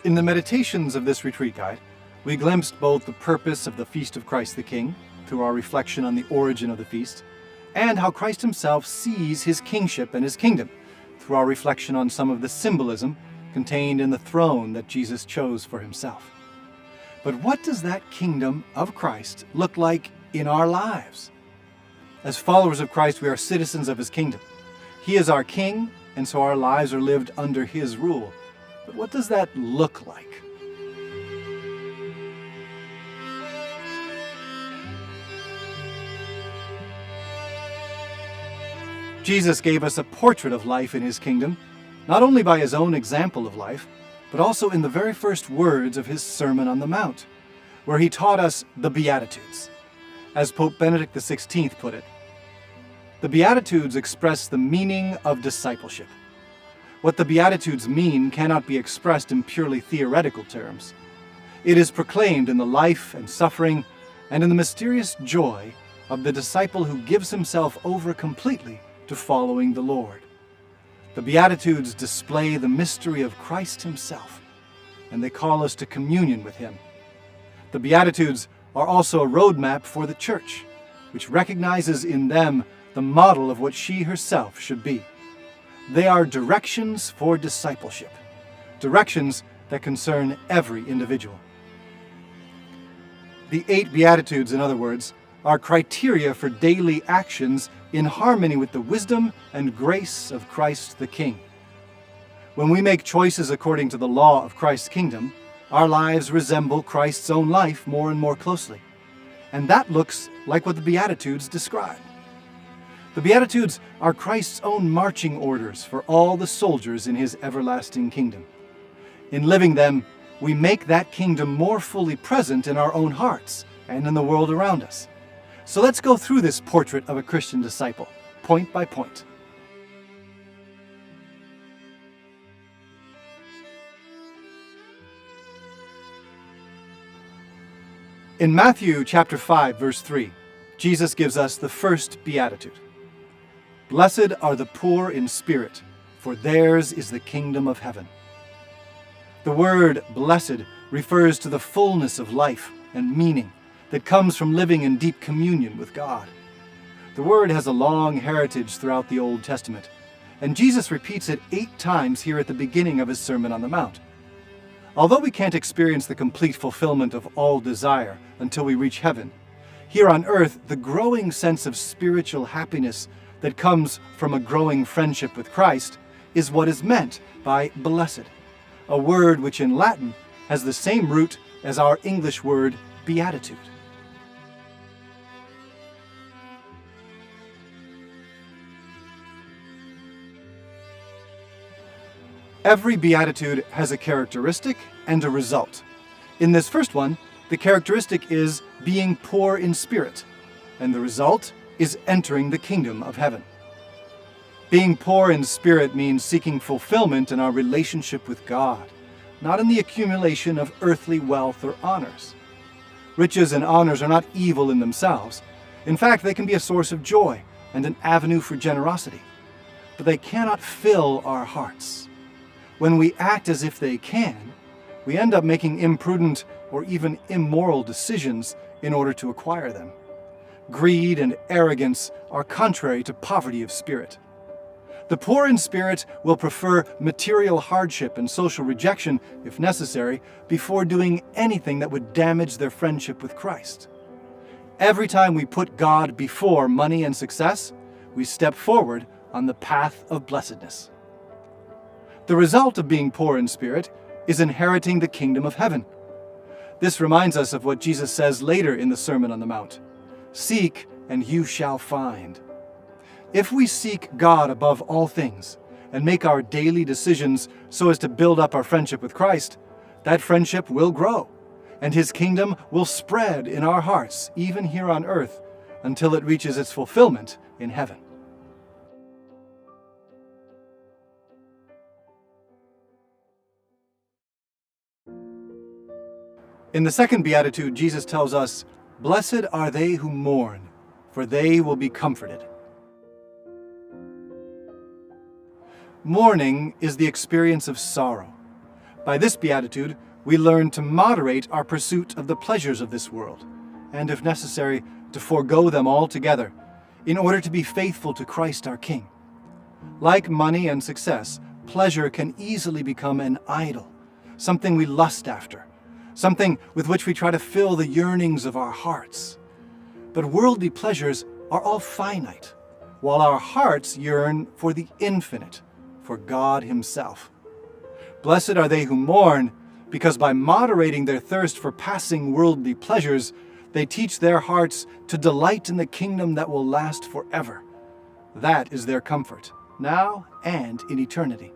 In the meditations of this retreat guide, we glimpsed both the purpose of the Feast of Christ the King, through our reflection on the origin of the feast, and how Christ himself sees his kingship and his kingdom, through our reflection on some of the symbolism contained in the throne that Jesus chose for himself. But what does that kingdom of Christ look like in our lives? As followers of Christ, we are citizens of his kingdom. He is our king, and so our lives are lived under his rule. But what does that look like? Jesus gave us a portrait of life in his kingdom, not only by his own example of life, but also in the very first words of his Sermon on the Mount, where he taught us the Beatitudes. As Pope Benedict XVI put it, the Beatitudes express the meaning of discipleship. What the Beatitudes mean cannot be expressed in purely theoretical terms. It is proclaimed in the life and suffering and in the mysterious joy of the disciple who gives himself over completely to following the Lord. The Beatitudes display the mystery of Christ himself, and they call us to communion with him. The Beatitudes are also a roadmap for the Church, which recognizes in them the model of what she herself should be. They are directions for discipleship, directions that concern every individual. The 8 Beatitudes, in other words, are criteria for daily actions in harmony with the wisdom and grace of Christ the King. When we make choices according to the law of Christ's kingdom, our lives resemble Christ's own life more and more closely. And that looks like what the Beatitudes describe. The Beatitudes are Christ's own marching orders for all the soldiers in his everlasting kingdom. In living them, we make that kingdom more fully present in our own hearts and in the world around us. So let's go through this portrait of a Christian disciple, point by point. In Matthew chapter 5, verse 3, Jesus gives us the first beatitude. Blessed are the poor in spirit, for theirs is the kingdom of heaven. The word blessed refers to the fullness of life and meaning that comes from living in deep communion with God. The word has a long heritage throughout the Old Testament, and Jesus repeats it 8 times here at the beginning of his Sermon on the Mount. Although we can't experience the complete fulfillment of all desire until we reach heaven, here on earth, the growing sense of spiritual happiness that comes from a growing friendship with Christ is what is meant by blessed, a word which in Latin has the same root as our English word beatitude. Every beatitude has a characteristic and a result. In this first one, the characteristic is being poor in spirit, and the result is entering the kingdom of heaven. Being poor in spirit means seeking fulfillment in our relationship with God, not in the accumulation of earthly wealth or honors. Riches and honors are not evil in themselves. In fact, they can be a source of joy and an avenue for generosity, but they cannot fill our hearts. When we act as if they can, we end up making imprudent or even immoral decisions in order to acquire them. Greed and arrogance are contrary to poverty of spirit. The poor in spirit will prefer material hardship and social rejection, if necessary, before doing anything that would damage their friendship with Christ. Every time we put God before money and success, we step forward on the path of blessedness. The result of being poor in spirit is inheriting the kingdom of heaven. This reminds us of what Jesus says later in the Sermon on the Mount. Seek, and you shall find. If we seek God above all things and make our daily decisions so as to build up our friendship with Christ, that friendship will grow, and his kingdom will spread in our hearts, even here on earth, until it reaches its fulfillment in heaven. In the second beatitude, Jesus tells us, "Blessed are they who mourn, for they will be comforted." Mourning is the experience of sorrow, By this beatitude, we learn to moderate our pursuit of the pleasures of this world, and if necessary, to forego them altogether, in order to be faithful to Christ our King. Like money and success, pleasure can easily become an idol, something we lust after, something with which we try to fill the yearnings of our hearts. But worldly pleasures are all finite, while our hearts yearn for the infinite, for God Himself. Blessed are they who mourn, because by moderating their thirst for passing worldly pleasures, they teach their hearts to delight in the kingdom that will last forever. That is their comfort, now and in eternity.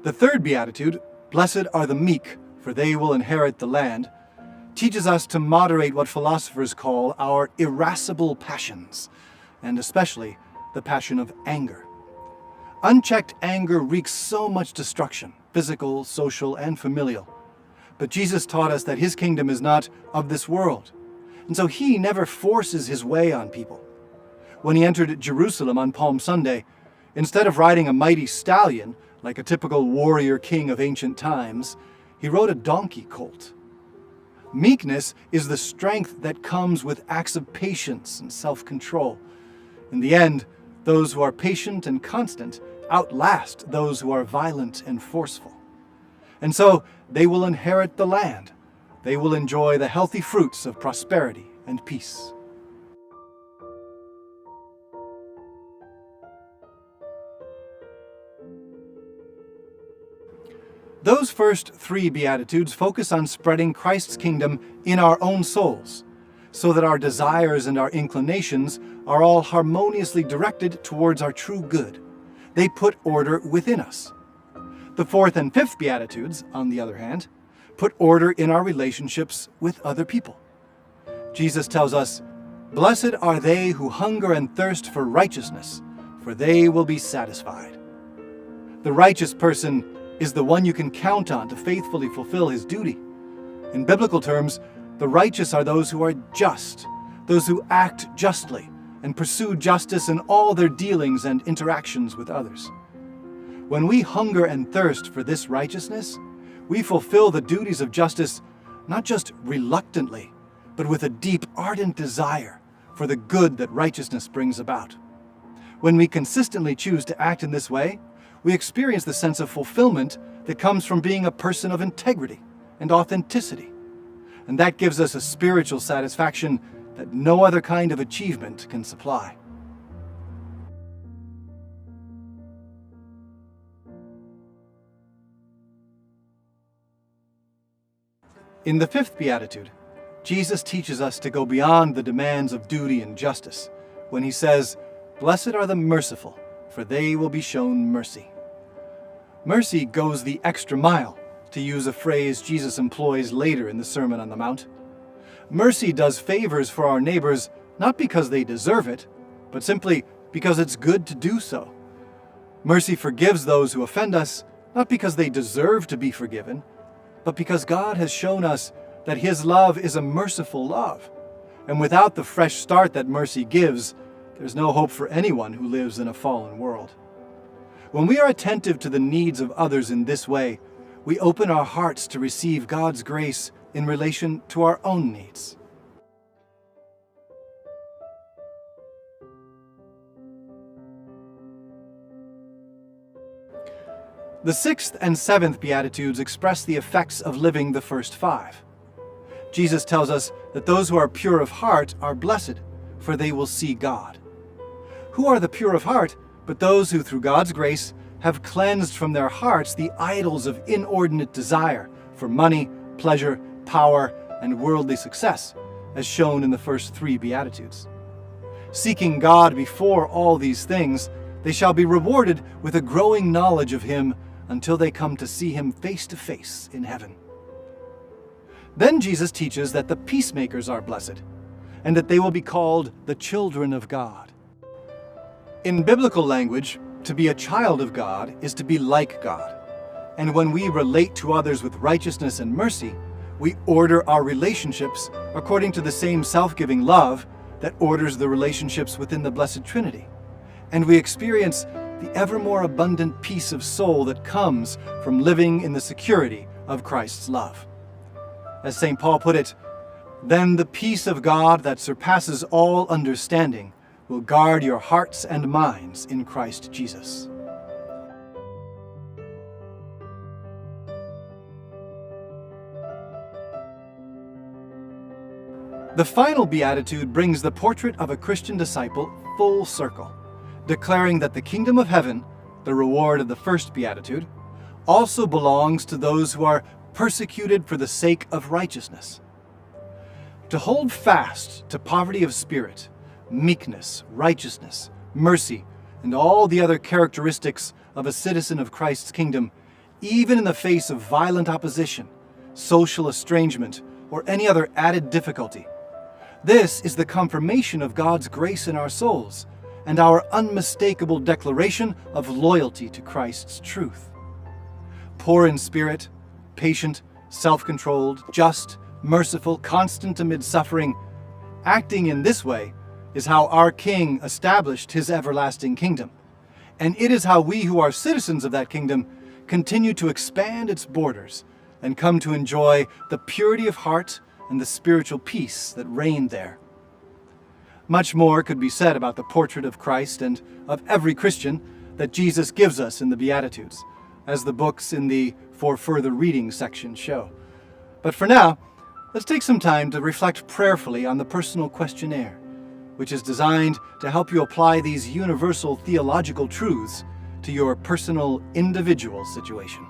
The third beatitude, "Blessed are the meek, for they will inherit the land," teaches us to moderate what philosophers call our irascible passions, and especially the passion of anger. Unchecked anger wreaks so much destruction, physical, social, and familial. But Jesus taught us that His kingdom is not of this world, and so He never forces His way on people. When He entered Jerusalem on Palm Sunday, instead of riding a mighty stallion, like a typical warrior king of ancient times, He rode a donkey colt. Meekness is the strength that comes with acts of patience and self-control. In the end, those who are patient and constant outlast those who are violent and forceful. And so they will inherit the land. They will enjoy the healthy fruits of prosperity and peace. Those first three Beatitudes focus on spreading Christ's kingdom in our own souls, so that our desires and our inclinations are all harmoniously directed towards our true good. They put order within us. The fourth and fifth Beatitudes, on the other hand, put order in our relationships with other people. Jesus tells us, "Blessed are they who hunger and thirst for righteousness, for they will be satisfied." The righteous person is the one you can count on to faithfully fulfill his duty. In biblical terms, the righteous are those who are just, those who act justly and pursue justice in all their dealings and interactions with others. When we hunger and thirst for this righteousness, we fulfill the duties of justice not just reluctantly, but with a deep, ardent desire for the good that righteousness brings about. When we consistently choose to act in this way, we experience the sense of fulfillment that comes from being a person of integrity and authenticity. And that gives us a spiritual satisfaction that no other kind of achievement can supply. In the fifth Beatitude, Jesus teaches us to go beyond the demands of duty and justice when He says, "Blessed are the merciful, for they will be shown mercy." Mercy goes the extra mile, to use a phrase Jesus employs later in the Sermon on the Mount. Mercy does favors for our neighbors not because they deserve it, but simply because it's good to do so. Mercy forgives those who offend us, not because they deserve to be forgiven, but because God has shown us that His love is a merciful love. And without the fresh start that mercy gives, there's no hope for anyone who lives in a fallen world. When we are attentive to the needs of others in this way, we open our hearts to receive God's grace in relation to our own needs. The sixth and seventh Beatitudes express the effects of living the first five. Jesus tells us that those who are pure of heart are blessed, for they will see God. Who are the pure of heart but those who, through God's grace, have cleansed from their hearts the idols of inordinate desire for money, pleasure, power, and worldly success, as shown in the first three Beatitudes. Seeking God before all these things, they shall be rewarded with a growing knowledge of Him until they come to see Him face to face in heaven. Then Jesus teaches that the peacemakers are blessed, and that they will be called the children of God. In biblical language, to be a child of God is to be like God. And when we relate to others with righteousness and mercy, we order our relationships according to the same self-giving love that orders the relationships within the Blessed Trinity, and we experience the ever more abundant peace of soul that comes from living in the security of Christ's love. As St. Paul put it, "Then the peace of God that surpasses all understanding will guard your hearts and minds in Christ Jesus." The final beatitude brings the portrait of a Christian disciple full circle, declaring that the kingdom of heaven, the reward of the first beatitude, also belongs to those who are persecuted for the sake of righteousness. To hold fast to poverty of spirit, meekness, righteousness, mercy, and all the other characteristics of a citizen of Christ's kingdom, even in the face of violent opposition, social estrangement, or any other added difficulty. This is the confirmation of God's grace in our souls and our unmistakable declaration of loyalty to Christ's truth. Poor in spirit, patient, self-controlled, just, merciful, constant amid suffering, acting in this way is how our King established his everlasting kingdom, and it is how we who are citizens of that kingdom continue to expand its borders and come to enjoy the purity of heart and the spiritual peace that reign there. Much more could be said about the portrait of Christ and of every Christian that Jesus gives us in the Beatitudes, as the books in the For Further Reading section show. But for now, let's take some time to reflect prayerfully on the personal questionnaire, which is designed to help you apply these universal theological truths to your personal, individual situation.